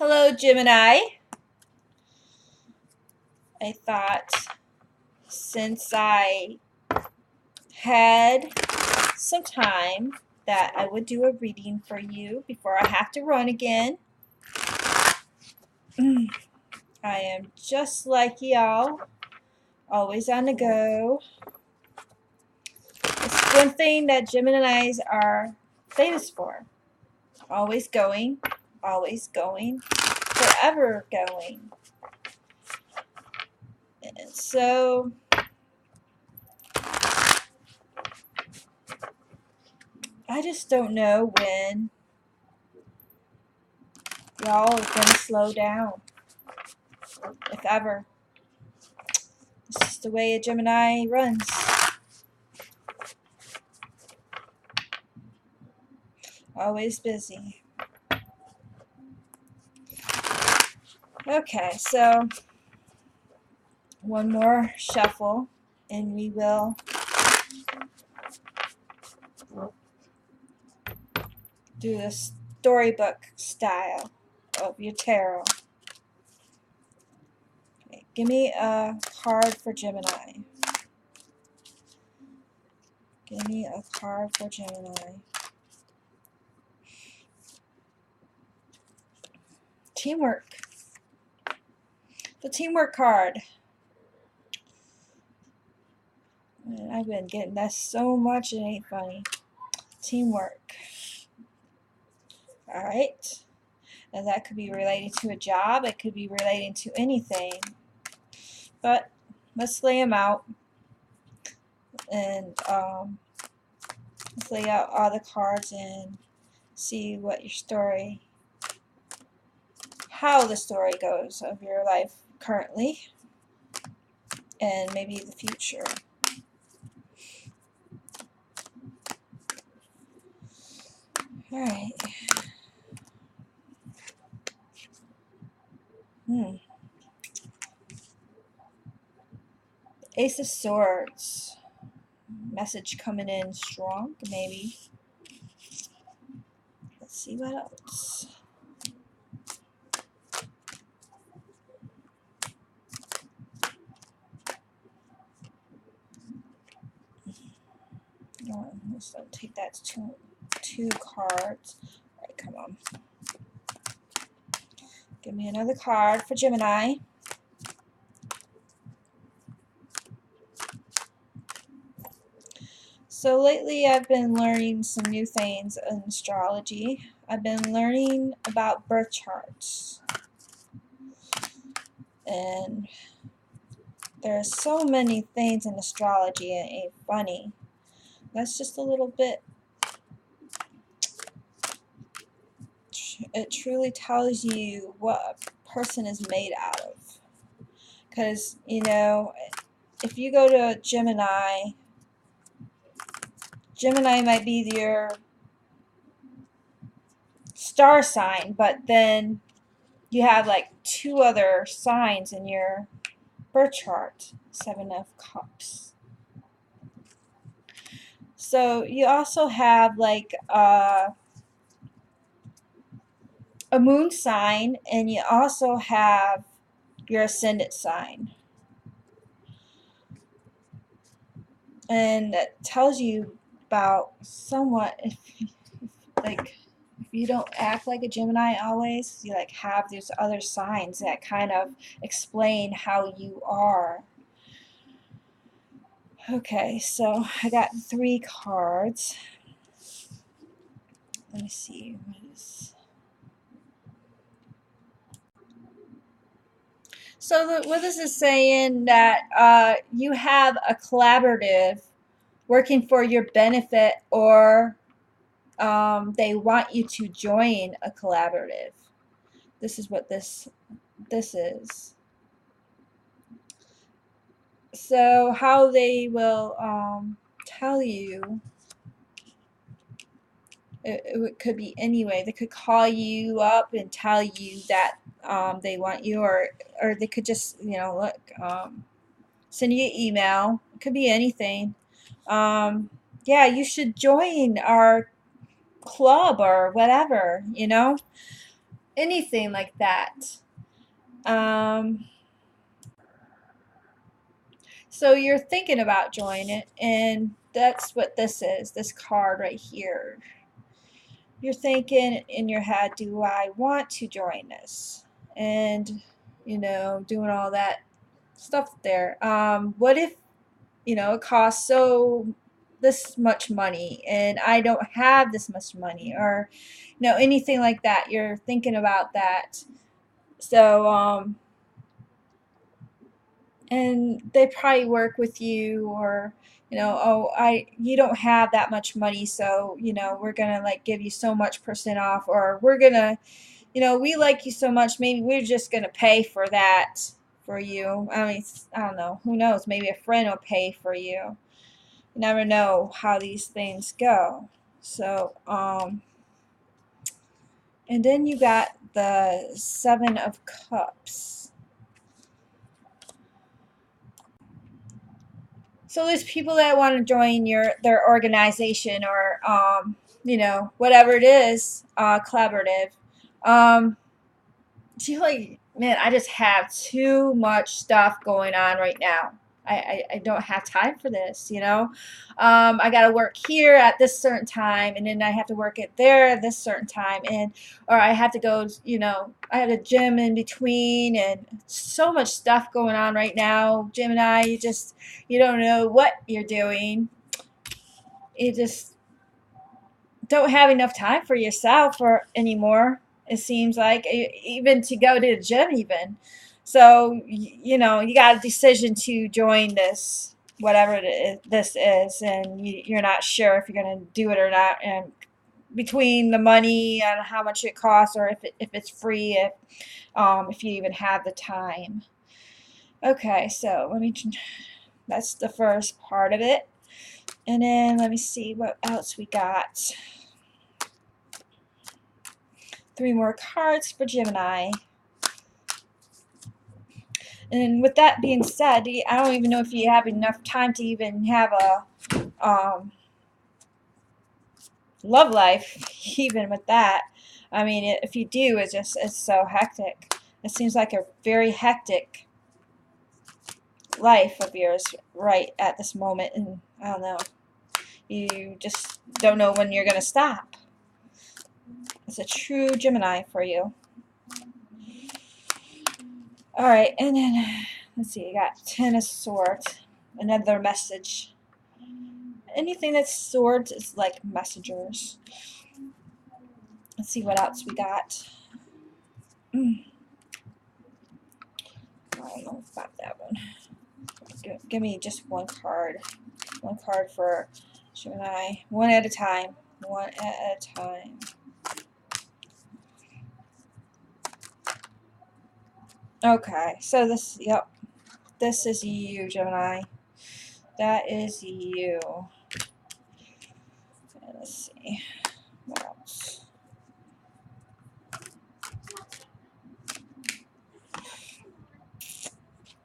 Hello, Gemini. I thought since I had some time that I would do a reading for you before I have to run again. I am just like y'all, always on the go. It's one thing that Geminis are famous for. Always going, forever going. And so I just don't know when y'all are going to slow down, if ever. It's just the way a Gemini runs. Always busy. Okay, so one more shuffle and we will do the storybook style of your tarot. Okay, give me a card for Gemini. Give me a card for Gemini. Teamwork. The teamwork card. Man, I've been getting that so much, it ain't funny. Teamwork. Alright. And that could be relating to a job. It could be relating to anything. But let's lay them out. And let's lay out all the cards and see what your story, how the story goes of your life currently and maybe the future. Alright. Ace of Swords. Message coming in strong, maybe. Let's see what else. No, let's don't take that to two cards. Alright, come on. Give me another card for Gemini. So lately I've been learning some new things in astrology. I've been learning about birth charts. And there's so many things in astrology, it ain't funny. That's just a little bit. It truly tells you what a person is made out of. Because, you know, if you go to Gemini, Gemini might be your star sign, but then you have like two other signs in your birth chart. Seven of Cups. So you also have like a moon sign, and you also have your ascendant sign. And it tells you about somewhat if you don't act like a Gemini always, you like have these other signs that kind of explain how you are. Okay, so I got 3 cards. Let me see what is. So what this is saying that you have a collaborative working for your benefit, or they want you to join a collaborative. This is what this is. So how they will tell you, it could be any way. They could call you up and tell you that they want you, or they could just, you know, look, send you an email. It could be anything. Yeah, you should join our club or whatever, you know. anything like that. Um, so you're thinking about joining it, and that's what this is, this card right here. You're thinking in your head, do I want to join this? And, doing all that stuff there. What if, it costs so this much money and I don't have this much money, or, anything like that. You're thinking about that. So, and they probably work with you, or oh, you don't have that much money, so we're gonna like give you so much percent off, or we're gonna, we like you so much, maybe we're just gonna pay for that for you. I mean, I don't know, who knows, maybe a friend will pay for you. You never know how these things go. So and then you got the Seven of Cups. So there's people that want to join their organization, or whatever it is, collaborative. Um, feel like, man, I just have too much stuff going on right now. I don't have time for this, I got to work here at this certain time, and then I have to work it there at this certain time, or I have to go, I have a gym in between, and so much stuff going on right now. Gemini, you don't know what you're doing. You just don't have enough time for yourself or anymore. It seems like, even to go to the gym, even. So you got a decision to join this, whatever this is, and you're not sure if you're going to do it or not. And between the money and how much it costs, or if it's free, if you even have the time. Okay, so that's the first part of it, and then let me see what else we got. 3 more cards for Gemini. And with that being said, I don't even know if you have enough time to even have a love life, even with that. I mean, if you do, it's so hectic. It seems like a very hectic life of yours right at this moment, and I don't know. You just don't know when you're going to stop. It's a true Gemini for you. All right, and then let's see. You got 10 of Swords. Another message. Anything that's swords is like messengers. Let's see what else we got. I don't know about that one. Give me just one card. One card for Gemini. One at a time. One at a time. Okay, so yep. This is you, Gemini. That is you. Let's see. What else?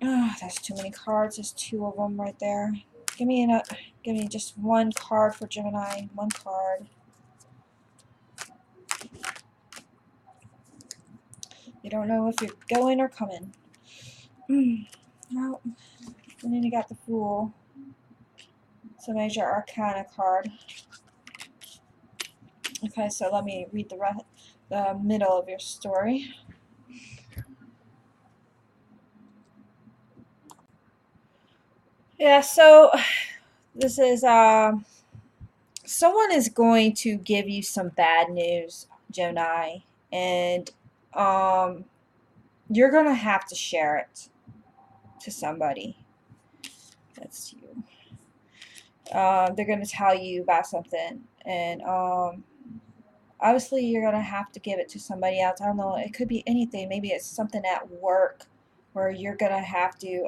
Oh, there's too many cards. There's 2 of them right there. Give me just one card for Gemini. One card. You don't know if you're going or coming. No. And then you got the Fool. It's a major arcana card. Okay, so let me read the middle of your story. Yeah, so this is someone is going to give you some bad news, Gemini, and you're gonna have to share it to somebody. That's you. They're gonna tell you about something, and obviously you're gonna have to give it to somebody else. I don't know. It could be anything. Maybe it's something at work where you're gonna have to.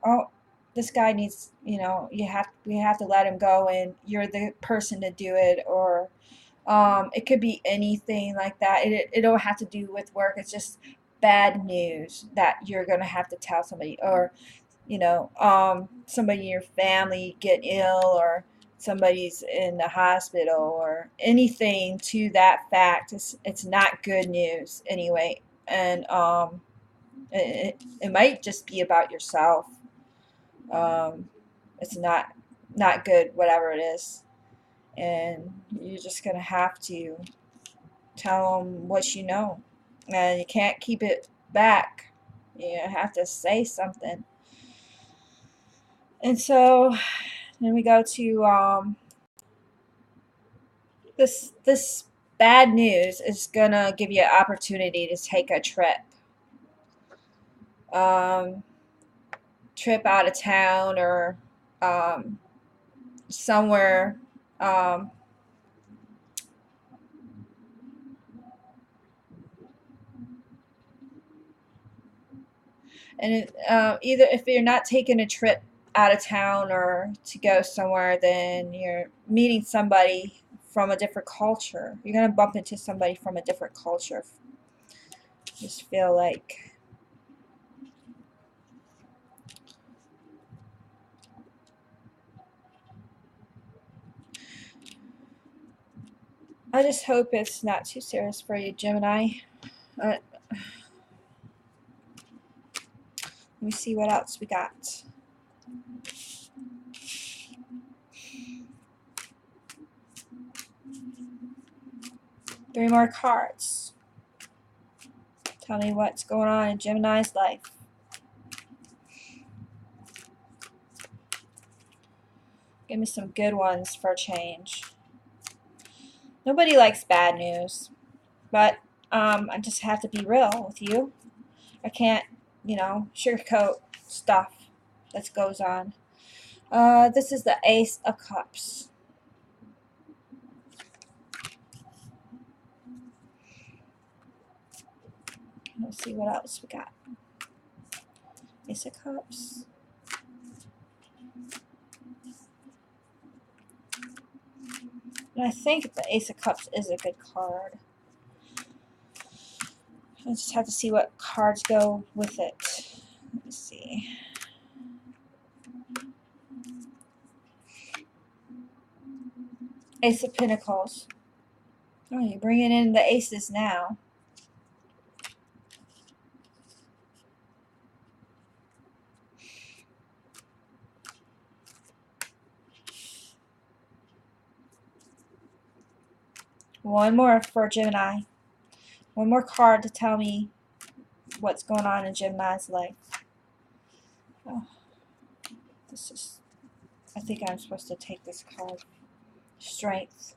Oh, this guy needs. We have to let him go, and you're the person to do it. Or it could be anything like that. It don't have to do with work. It's just bad news that you're gonna have to tell somebody, or somebody in your family get ill, or somebody's in the hospital or anything to that fact. It's not good news anyway. And it might just be about yourself. Um, it's not good, whatever it is. And you're just going to have to tell them what you know. And you can't keep it back. You have to say something. And so then we go to this bad news is gonna give you an opportunity to take a um, trip out of town or um, somewhere. Um, either if you're not taking a trip out of town or to go somewhere, then you're meeting somebody from a different culture. You're gonna bump into somebody from a different culture. Just feel like. I just hope it's not too serious for you, Gemini. Let me see what else we got. Three more cards. Tell me what's going on in Gemini's life. Give me some good ones for a change. Nobody likes bad news, but I just have to be real with you. I can't, sugarcoat stuff that goes on. This is the Ace of Cups. Let's see what else we got. Ace of Cups. And I think the Ace of Cups is a good card. I just have to see what cards go with it. Let me see. Ace of Pentacles. Oh, you're bringing in the aces now. One more for Gemini. One more card to tell me what's going on in Gemini's life. Oh, this is. I think I'm supposed to take this card. Strength.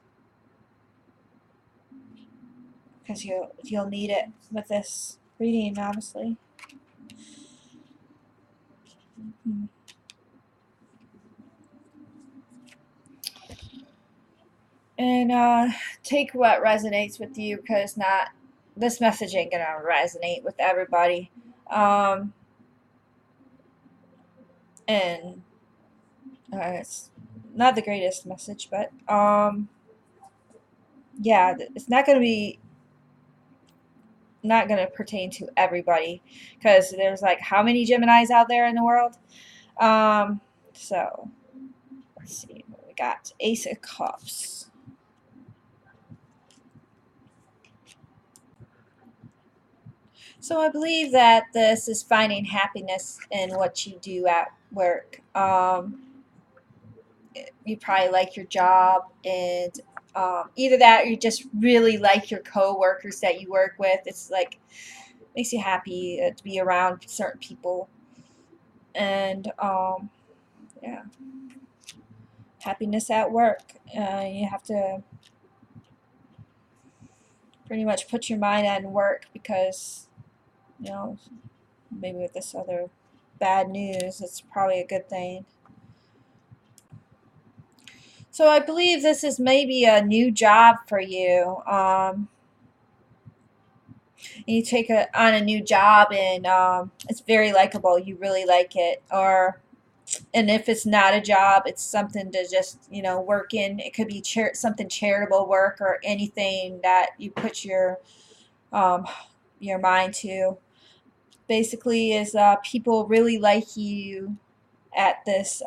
Because you'll need it with this reading, obviously. And take what resonates with you, because this message ain't gonna resonate with everybody. And it's not the greatest message, but yeah, it's not gonna pertain to everybody, because there's like how many Geminis out there in the world. So let's see what we got. Ace of Cups. So I believe that this is finding happiness in what you do at work. You probably like your job, and either that or you just really like your co-workers that you work with. It's like makes you happy to be around certain people, and yeah, happiness at work. You have to pretty much put your mind on work, because maybe with this other bad news, it's probably a good thing. So I believe this is maybe a new job for you. You take on a new job, and it's very likable. You really like it. And if it's not a job, it's something to just work in. It could be something charitable work, or anything that you put um, your mind to. Basically, is people really like you at this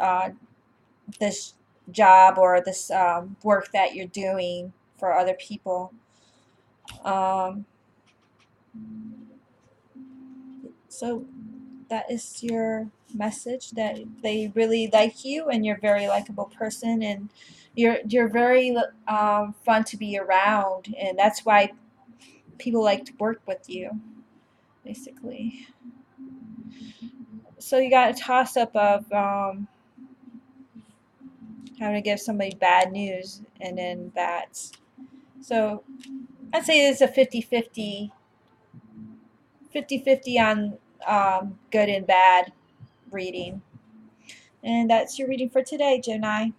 job or this work that you're doing for other people. Um, so that is your message, that they really like you and you're a very likable person, and you're very fun to be around, and that's why people like to work with you, basically. So you got a toss up of having to give somebody bad news and then that. So I'd say it's a 50-50 on good and bad reading. And that's your reading for today, Gemini.